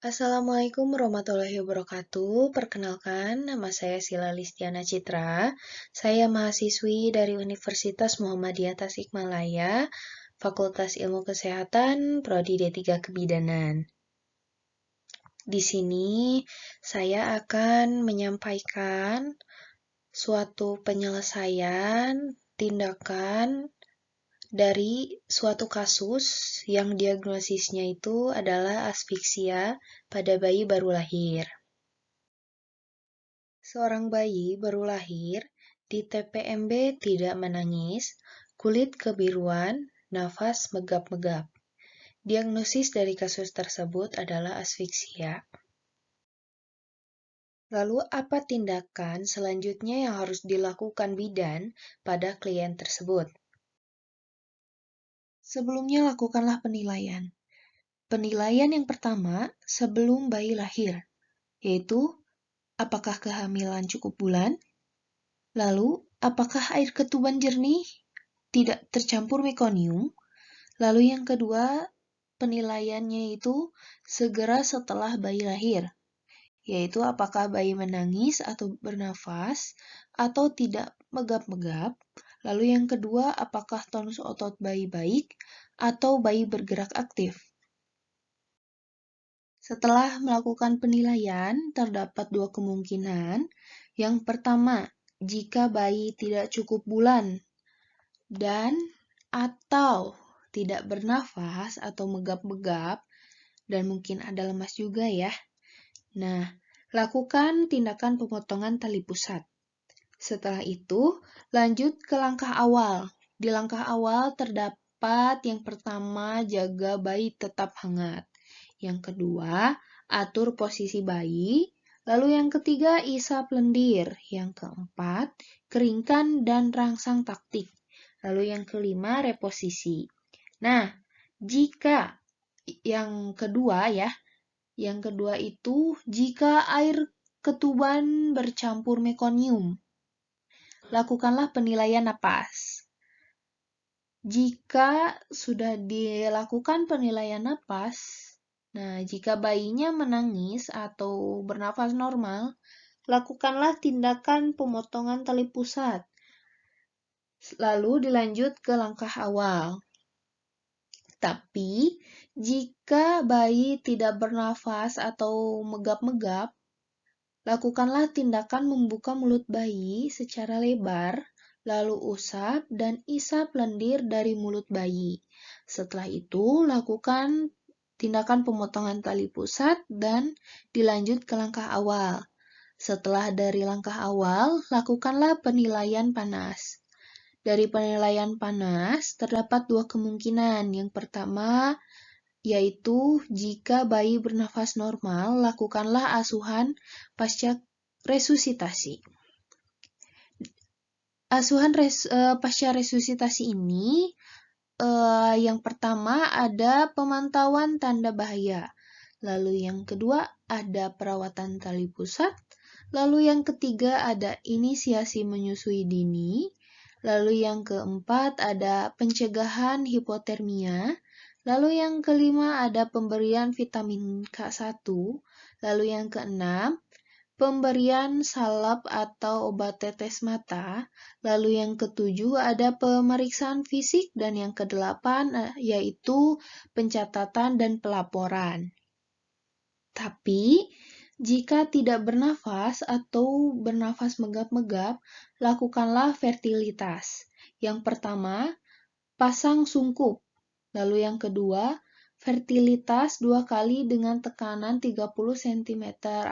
Assalamualaikum warahmatullahi wabarakatuh. Perkenalkan, nama saya Sila Listiana Citra. Saya mahasiswi dari Universitas Muhammadiyah Tasikmalaya, Fakultas Ilmu Kesehatan, Prodi D3 Kebidanan. Di sini saya akan menyampaikan suatu penyelesaian tindakan dari suatu kasus yang diagnosisnya itu adalah asfiksia pada bayi baru lahir. Seorang bayi baru lahir di TPMB tidak menangis, kulit kebiruan, nafas megap-megap. Diagnosis dari kasus tersebut adalah asfiksia. Lalu apa tindakan selanjutnya yang harus dilakukan bidan pada klien tersebut? Sebelumnya lakukanlah penilaian. Penilaian yang pertama sebelum bayi lahir, yaitu apakah kehamilan cukup bulan, lalu apakah air ketuban jernih, tidak tercampur mekonium, lalu yang kedua penilaiannya itu segera setelah bayi lahir, yaitu apakah bayi menangis atau bernafas atau tidak megap-megap, lalu yang kedua apakah tonus otot bayi baik atau bayi bergerak aktif. Setelah melakukan penilaian, terdapat dua kemungkinan. Yang pertama, jika bayi tidak cukup bulan dan atau tidak bernafas atau megap-megap, dan mungkin ada lemas juga ya. Nah, lakukan tindakan pemotongan tali pusat. Setelah itu, lanjut ke langkah awal. Di langkah awal terdapat yang pertama, jaga bayi tetap hangat. Yang kedua, atur posisi bayi. Lalu yang ketiga, isap lendir. Yang keempat, keringkan dan rangsang taktik. Lalu yang kelima, reposisi. Nah, jika yang kedua itu jika air ketuban bercampur mekonium, lakukanlah penilaian napas. Jika sudah dilakukan penilaian napas, jika bayinya menangis atau bernafas normal, lakukanlah tindakan pemotongan tali pusat. Lalu dilanjut ke langkah awal. Tapi, jika bayi tidak bernafas atau megap-megap, lakukanlah tindakan membuka mulut bayi secara lebar, lalu usap dan isap lendir dari mulut bayi. Setelah itu, lakukan tindakan pemotongan tali pusat dan dilanjut ke langkah awal. Setelah dari langkah awal, lakukanlah penilaian panas. Dari penilaian panas, terdapat dua kemungkinan. Yang pertama, yaitu jika bayi bernafas normal, lakukanlah asuhan pasca resusitasi. Asuhan pasca resusitasi ini, yang pertama ada pemantauan tanda bahaya, lalu yang kedua ada perawatan tali pusat, lalu yang ketiga ada inisiasi menyusui dini, lalu yang keempat ada pencegahan hipotermia, lalu yang kelima ada pemberian vitamin K1, lalu yang keenam pemberian salep atau obat tetes mata, lalu yang ketujuh ada pemeriksaan fisik, dan yang kedelapan yaitu pencatatan dan pelaporan. Tapi, jika tidak bernafas atau bernafas megap-megap, lakukanlah fertilitas. Yang pertama, pasang sungkup. Lalu yang kedua, fertilitas 2 kali dengan tekanan 30 cm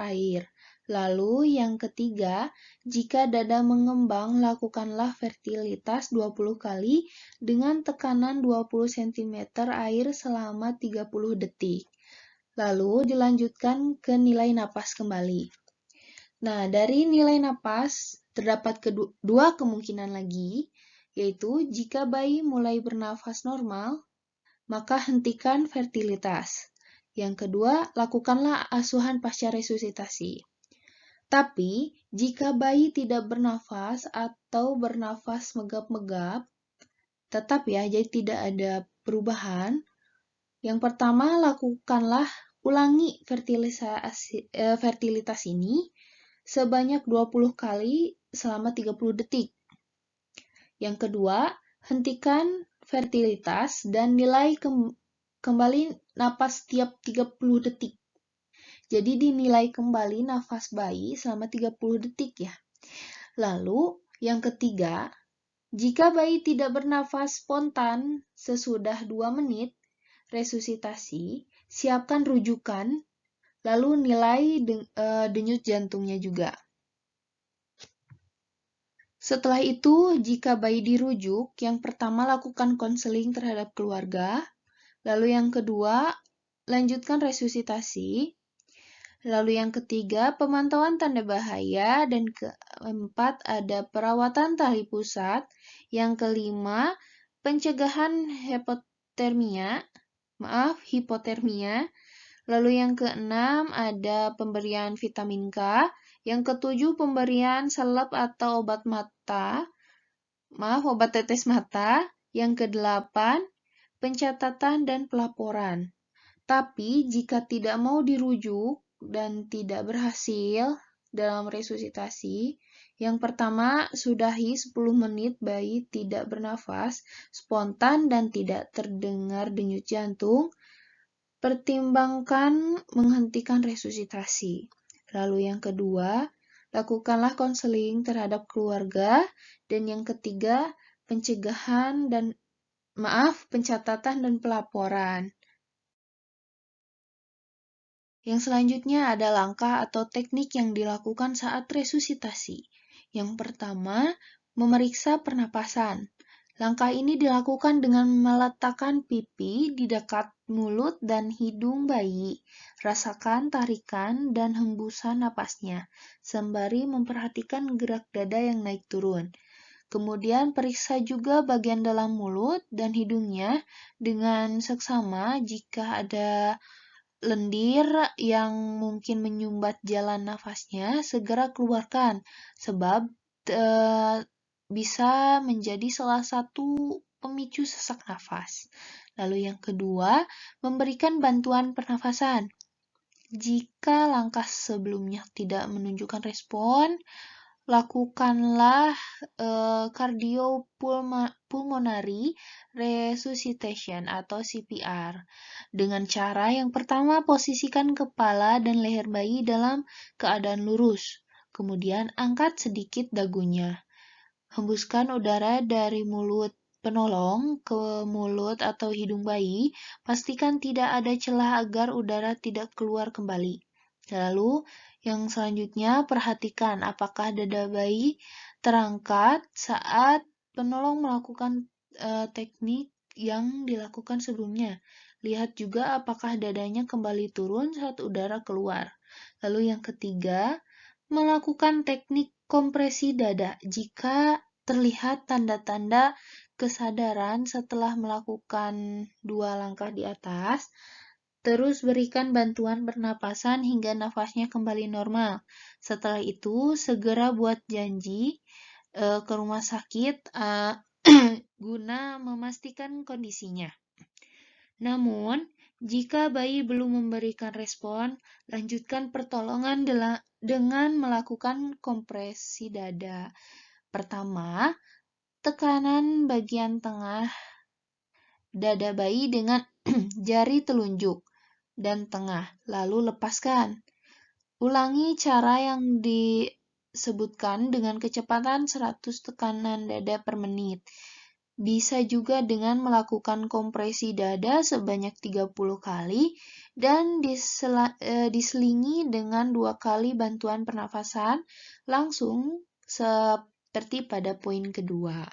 air. Lalu yang ketiga, jika dada mengembang, lakukanlah fertilitas 20 kali dengan tekanan 20 cm air selama 30 detik. Lalu dilanjutkan ke nilai napas kembali. Nah, dari nilai napas terdapat dua kemungkinan lagi, yaitu jika bayi mulai bernafas normal, maka hentikan fertilitas. Yang kedua, lakukanlah asuhan pasca resusitasi. Tapi, jika bayi tidak bernafas atau bernafas megap-megap, tetap ya, jadi tidak ada perubahan. Yang pertama, lakukanlah Ulangi fertilitas ini sebanyak 20 kali selama 30 detik. Yang kedua, hentikan fertilitas dan nilai kembali napas tiap 30 detik. Jadi dinilai kembali nafas bayi selama 30 detik ya. Lalu yang ketiga, jika bayi tidak bernafas spontan sesudah 2 menit resusitasi, siapkan rujukan, lalu nilai denyut jantungnya juga. Setelah itu, jika bayi dirujuk, yang pertama lakukan konseling terhadap keluarga, lalu yang kedua, lanjutkan resusitasi, lalu yang ketiga, pemantauan tanda bahaya, dan keempat, ada perawatan tali pusat, yang kelima, pencegahan hipotermia, lalu yang keenam, ada pemberian vitamin K, yang ketujuh, pemberian selap atau obat tetes mata. Yang kedelapan, pencatatan dan pelaporan. Tapi jika tidak mau dirujuk dan tidak berhasil dalam resusitasi, yang pertama, sudahi 10 menit bayi tidak bernafas, spontan dan tidak terdengar denyut jantung. Pertimbangkan menghentikan resusitasi. Lalu yang kedua, lakukanlah konseling terhadap keluarga. Dan yang ketiga, pencatatan dan pelaporan. Yang selanjutnya ada langkah atau teknik yang dilakukan saat resusitasi. Yang pertama, memeriksa pernapasan. Langkah ini dilakukan dengan meletakkan pipi di dekat mulut dan hidung bayi. Rasakan tarikan dan hembusan napasnya, sembari memperhatikan gerak dada yang naik turun. Kemudian periksa juga bagian dalam mulut dan hidungnya dengan seksama jika ada lendir yang mungkin menyumbat jalan nafasnya, segera keluarkan, sebab bisa menjadi salah satu pemicu sesak nafas. Lalu yang kedua, memberikan bantuan pernafasan. Jika langkah sebelumnya tidak menunjukkan respon, lakukanlah cardiopulmonary resuscitation atau CPR. Dengan cara yang pertama, posisikan kepala dan leher bayi dalam keadaan lurus. Kemudian angkat sedikit dagunya. Hembuskan udara dari mulut penolong ke mulut atau hidung bayi. Pastikan tidak ada celah agar udara tidak keluar kembali. Lalu, yang selanjutnya, perhatikan apakah dada bayi terangkat saat penolong melakukan teknik yang dilakukan sebelumnya. Lihat juga apakah dadanya kembali turun saat udara keluar. Lalu yang ketiga, melakukan teknik kompresi dada. Jika terlihat tanda-tanda kesadaran setelah melakukan 2 langkah di atas, terus berikan bantuan pernapasan hingga nafasnya kembali normal. Setelah itu, segera buat janji ke rumah sakit guna memastikan kondisinya. Namun, jika bayi belum memberikan respon, lanjutkan pertolongan dengan melakukan kompresi dada. Pertama, tekanan bagian tengah dada bayi dengan jari telunjuk dan tengah, lalu lepaskan. Ulangi cara yang disebutkan dengan kecepatan 100 tekanan dada per menit. Bisa juga dengan melakukan kompresi dada sebanyak 30 kali dan diselingi dengan 2 kali bantuan pernafasan langsung seperti pada poin kedua.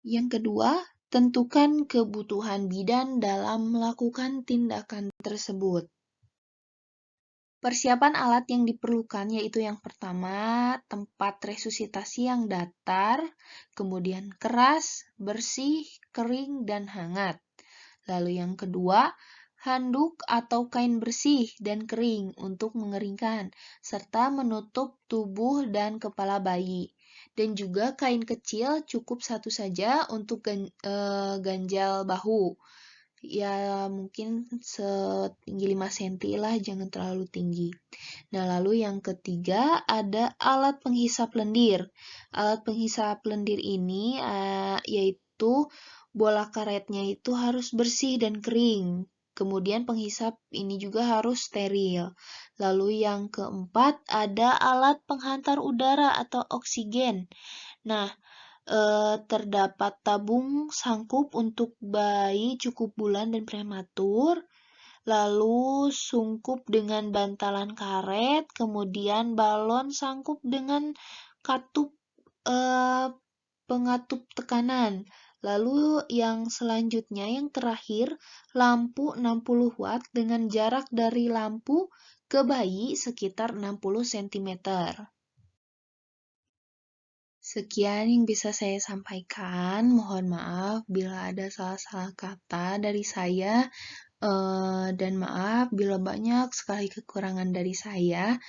Yang kedua, tentukan kebutuhan bidan dalam melakukan tindakan tersebut. Persiapan alat yang diperlukan yaitu yang pertama, tempat resusitasi yang datar, kemudian keras, bersih, kering, dan hangat. Lalu yang kedua, handuk atau kain bersih dan kering untuk mengeringkan, serta menutup tubuh dan kepala bayi. Dan juga kain kecil cukup 1 saja untuk ganjal bahu. ya mungkin setinggi 5 cm lah, jangan terlalu tinggi. Nah, lalu yang ketiga ada alat penghisap lendir. Alat penghisap lendir ini yaitu bola karetnya itu harus bersih dan kering. Kemudian penghisap ini juga harus steril. Lalu yang keempat ada alat penghantar udara atau oksigen. Nah, terdapat tabung sangkup untuk bayi cukup bulan dan prematur, lalu sungkup dengan bantalan karet, kemudian balon sangkup dengan katup pengatup tekanan. Lalu yang selanjutnya, yang terakhir, lampu 60 watt dengan jarak dari lampu ke bayi sekitar 60 cm. Sekian yang bisa saya sampaikan. Mohon maaf bila ada salah-salah kata dari saya, dan maaf bila banyak sekali kekurangan dari saya.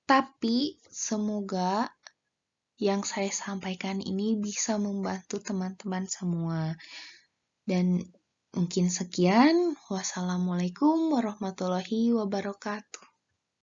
Tapi semoga yang saya sampaikan ini bisa membantu teman-teman semua. Dan mungkin sekian. Wassalamualaikum warahmatullahi wabarakatuh.